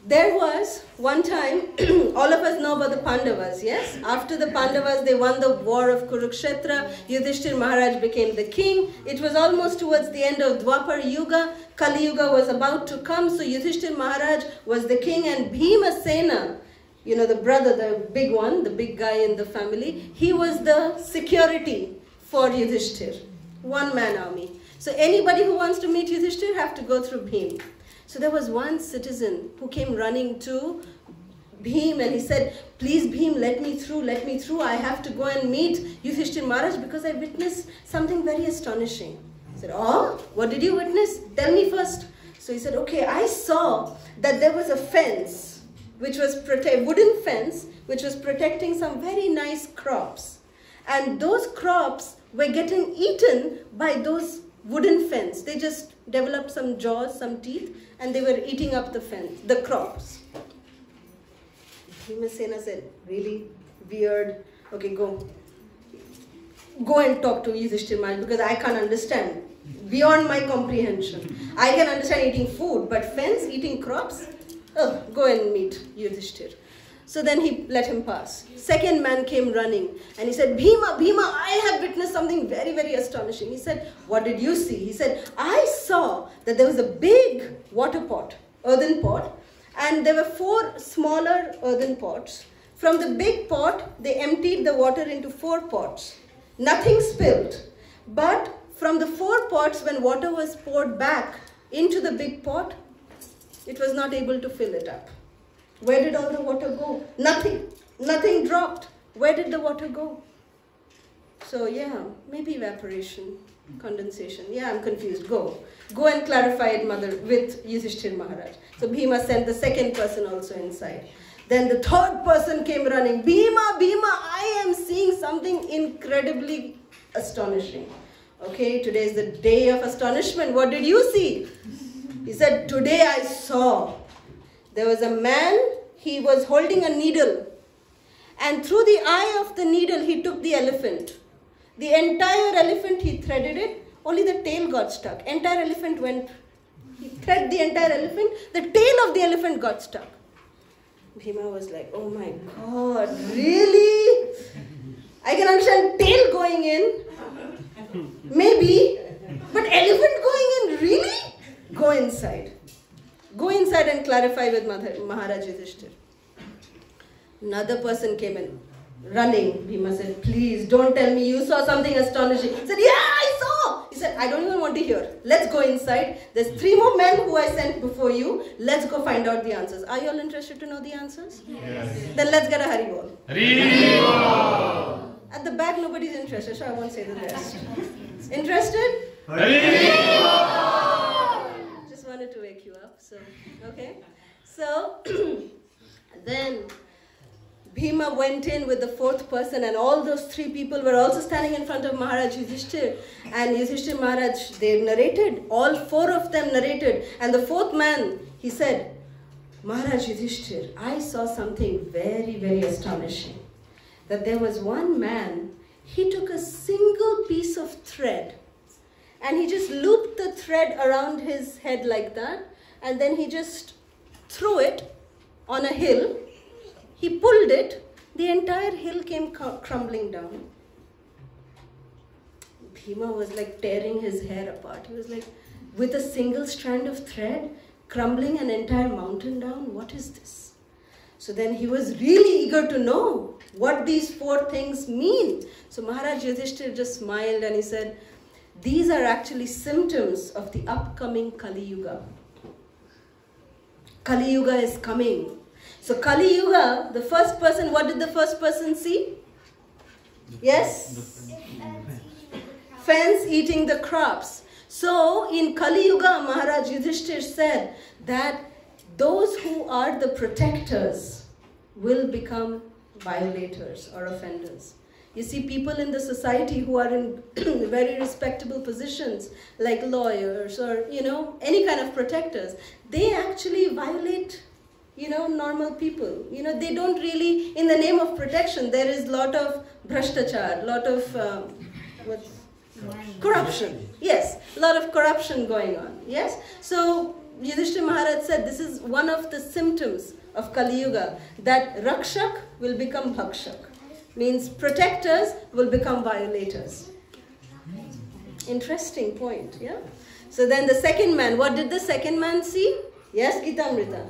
[SPEAKER 1] there was one time, all of us know about the Pandavas, yes? After the Pandavas, they won the war of Kurukshetra. Yudhishthir Maharaj became the king. It was almost towards the end of Dwapar Yuga. Kali Yuga was about to come. So Yudhishthir Maharaj was the king, and Bhima Sena, the brother, the big one, the big guy in the family, he was the security for Yudhishthir. One-man army. So anybody who wants to meet Yudhishthir have to go through Bhim. So there was one citizen who came running to Bhim and he said, please Bhim, let me through. I have to go and meet Yudhishthir Maharaj because I witnessed something very astonishing. He said, oh, what did you witness? Tell me first. So he said, okay, I saw that there was a fence, which was wooden fence, which was protecting some very nice crops. And those crops were getting eaten by those wooden fence. They just developed some jaws, some teeth, and they were eating up the crops. Bhimasena said, really weird. Okay, go and talk to Yudhishthir Maharaj because I can't understand. Beyond my comprehension. I can understand eating food, but fence, eating crops? Oh, go and meet Yudhishthir. So then he let him pass. Second man came running and he said, Bhima, I have witnessed something very, very astonishing. He said, what did you see? He said, I saw that there was a big water pot, earthen pot, and there were 4 smaller earthen pots. From the big pot, they emptied the water into 4 pots. Nothing spilled. But from the 4 pots, when water was poured back into the big pot, it was not able to fill it up. Where did all the water go? Nothing. Nothing dropped. Where did the water go? So yeah, maybe evaporation, condensation. Yeah, I'm confused. Go and clarify it, mother, with Yudhishthir Maharaj. So Bhima sent the second person also inside. Then the third person came running. Bhima, I am seeing something incredibly astonishing. Okay, today is the day of astonishment. What did you see? He said, today I saw. There was a man, he was holding a needle. And through the eye of the needle, he took the elephant. The entire elephant, he threaded it. Only the tail got stuck. Entire elephant went. He threaded the entire elephant. The tail of the elephant got stuck. Bhima was like, oh my God, really? I can understand tail going in. Maybe. But elephant going in, really? Go inside. Go inside and clarify with Maharaj Yudhishthir. Another person came in, running. Bhima said, please don't tell me you saw something astonishing. He said, yeah, I saw. He said, I don't even want to hear. Let's go inside. There's 3 more men who I sent before you. Let's go find out the answers. Are you all interested to know the answers?
[SPEAKER 3] Yes.
[SPEAKER 1] Then let's get a Hari Bol.
[SPEAKER 3] Hari Bol.
[SPEAKER 1] At the back, nobody's interested, so I won't say the rest. Interested?
[SPEAKER 3] Hari Bol.
[SPEAKER 1] Just wanted to wake you up. So, okay. So, then Bhima went in with the 4th person, and all those 3 people were also standing in front of Maharaj Yudhishthir. And Yudhishthir Maharaj, they narrated, all 4 of them narrated. And the 4th man, he said, Maharaj Yudhishthir, I saw something very, very astonishing. That there was one man, he took a single piece of thread and he just looped the thread around his head like that, and then he just threw it on a hill he pulled it, the entire hill came crumbling down. Bhima was like tearing his hair apart. He was like, with a single strand of thread, crumbling an entire mountain down? What is this? So then he was really eager to know what these 4 things mean. So Maharaj Yudhishthira just smiled and he said, these are actually symptoms of the upcoming Kali Yuga. Kali Yuga is coming. So Kali Yuga, the first person, what did the first person see? Yes? Fence eating the crops. So in Kali Yuga, Maharaj Yudhishthira said that those who are the protectors will become violators or offenders. You see, people in the society who are in very respectable positions, like lawyers or, any kind of protectors, they actually violate, normal people. They don't really, in the name of protection, there is a lot of bhrashtachar, a lot of corruption. Yes, a lot of corruption going on. Yes. So Yudhishthira Maharaj said this is one of the symptoms of Kali Yuga, that Rakshak will become Bhakshak. Means protectors will become violators. Interesting point, yeah? So then the second man, what did the second man see? Yes, Gitamrita.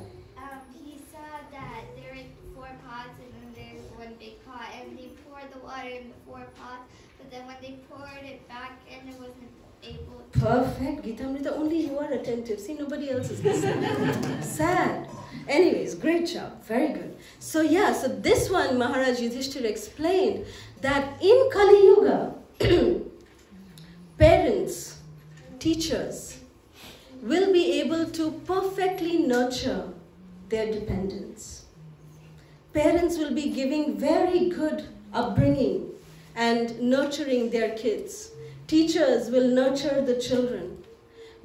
[SPEAKER 2] He saw that there were 4 pots and then there's one big pot, and they poured the water in the 4 pots, but then when they poured it back in, it wasn't able to.
[SPEAKER 1] Perfect, Gitamrita, only you are attentive. See, nobody else is listening. Sad. Anyways, great job, very good. So yeah, so this one Maharaj Yudhishthira explained that in Kali Yuga, parents, teachers will be able to perfectly nurture their dependents. Parents will be giving very good upbringing and nurturing their kids. Teachers will nurture the children.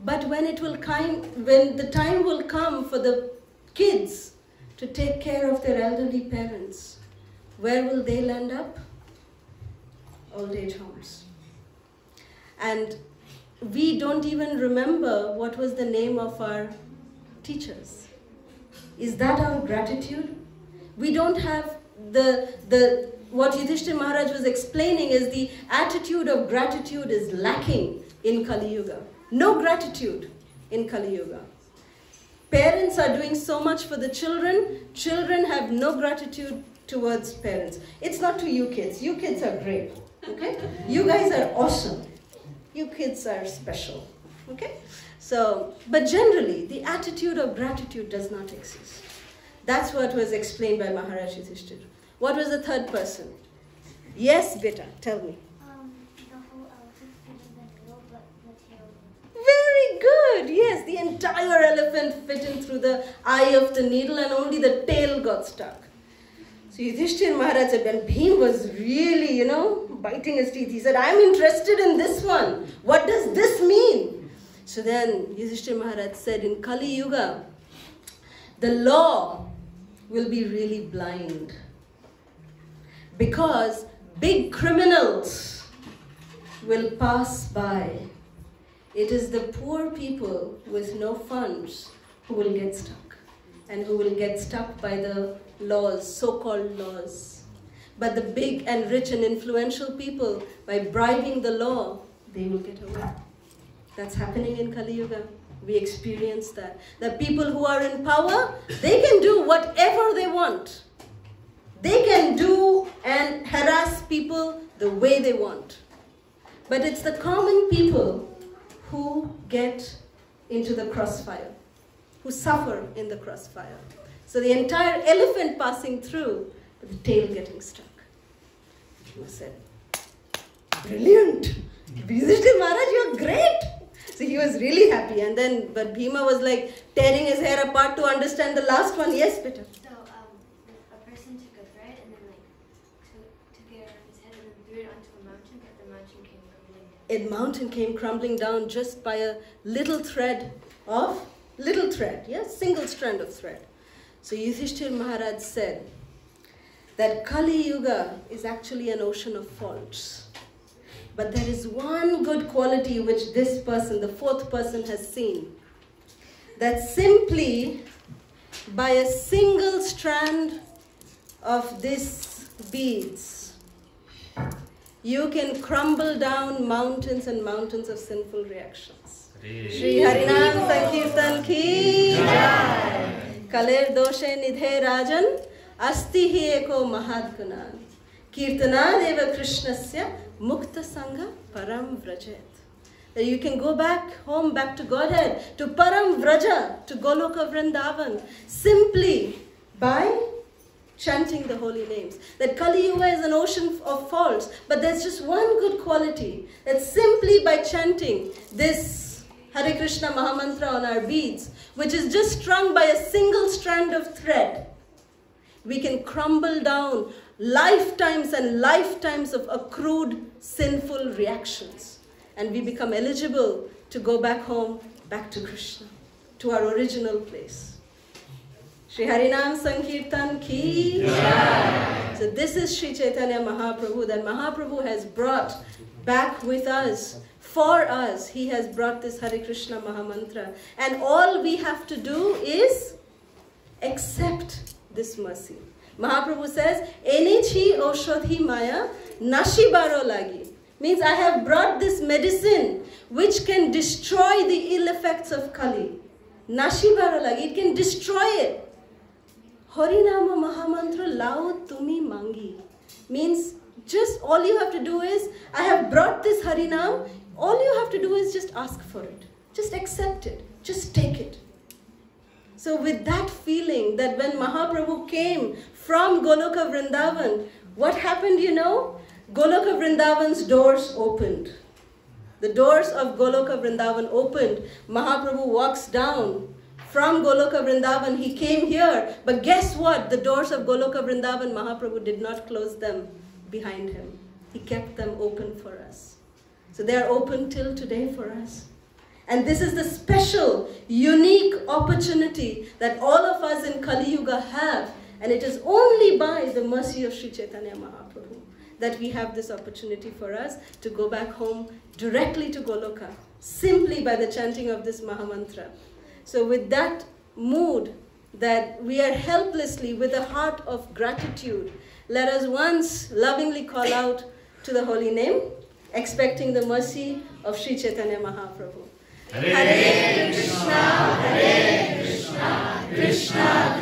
[SPEAKER 1] But when the time will come for the kids to take care of their elderly parents, where will they land up? Old age homes. And we don't even remember what was the name of our teachers. Is that our gratitude? We don't have what Yudhishthira Maharaj was explaining is the attitude of gratitude is lacking in Kali Yuga. No gratitude in Kali Yuga. Parents are doing so much for the children. Children have no gratitude towards parents. It's not to you kids. You kids are great. Okay? You guys are awesome. You kids are special. Okay? So, but generally, the attitude of gratitude does not exist. That's what was explained by Maharaj Yudhishthira. What was the third person? Yes, beta, tell me.
[SPEAKER 2] The whole elephant fit in the middle, but the tail.
[SPEAKER 1] Very good. Yes, the entire elephant fit in through the eye of the needle and only the tail got stuck. So Yudhishthira Maharaj said, when Bhim was really, biting his teeth, he said, I'm interested in this one. What does this mean? So then Yudhishthira Maharaj said, in Kali Yuga, the law will be really blind. Because big criminals will pass by. It is the poor people with no funds who will get stuck and who will get stuck by the laws, so-called laws. But the big and rich and influential people, by bribing the law, they will get away. That's happening in Kali Yuga. We experience that. The people who are in power, they can do whatever they want. They can do and harass people the way they want. But it's the common people who get into the crossfire, who suffer in the crossfire. So the entire elephant passing through, but the tail getting stuck. He said, brilliant! Yudhishthira Maharaj, you're great! So he was really happy. And then, but Bhima was like tearing his hair apart to understand the last one. Yes, Peter?
[SPEAKER 5] So, a person took a thread and then took it around his head and then threw it onto a mountain, but the mountain came crumbling down.
[SPEAKER 1] A mountain came crumbling down just by a little thread, yes, single strand of thread. So Yudhishthira Maharaj said that Kali Yuga is actually an ocean of faults. But there is one good quality which this person, the fourth person, has seen. That simply by a single strand of these beads, you can crumble down mountains and mountains of sinful reactions. Shri Harinam Sankirtan ki jai. Kaler doshe nidhe rajan asti hi eko mahadgunan. Kirtana deva krishnasya mukta sangha param vrajet. That you can go back home, back to Godhead, to Param Vraja, to Goloka Vrindavan, simply by chanting the holy names. That Kali Yuga is an ocean of faults, but there's just one good quality, that simply by chanting this Hare Krishna Mahamantra on our beads, which is just strung by a single strand of thread, we can crumble down lifetimes and lifetimes of accrued sinful reactions. And we become eligible to go back home, back to Krishna, to our original place. Shri Harinam Sankirtan ki jai. So this is Sri Chaitanya Mahaprabhu, that Mahaprabhu has brought back with us, for us. He has brought this Hare Krishna Mahamantra. And all we have to do is accept this mercy. Mahaprabhu says, Enichi Oshodhi Maya Nashibaro Lagi. Means I have brought this medicine which can destroy the ill effects of Kali. Nashibaro Lagi, it can destroy it. Harinama Mahamantra Lao Tumi Mangi. Means just all you have to do is, I have brought this Harinam, all you have to do is just ask for it. Just accept it. Just take it. So with that feeling that when Mahaprabhu came from Goloka Vrindavan, what happened, you know? Goloka Vrindavan's doors opened. The doors of Goloka Vrindavan opened. Mahaprabhu walks down. From Goloka Vrindavan, he came here. But guess what? The doors of Goloka Vrindavan, Mahaprabhu did not close them behind him. He kept them open for us. So they are open till today for us. And this is the special, unique opportunity that all of us in Kali Yuga have. And it is only by the mercy of Sri Chaitanya Mahaprabhu that we have this opportunity for us to go back home directly to Goloka, simply by the chanting of this Mahamantra. So with that mood, that we are helplessly, with a heart of gratitude, let us once lovingly call out to the holy name, expecting the mercy of Sri Chaitanya Mahaprabhu. Hare Krishna, Krishna Krishna,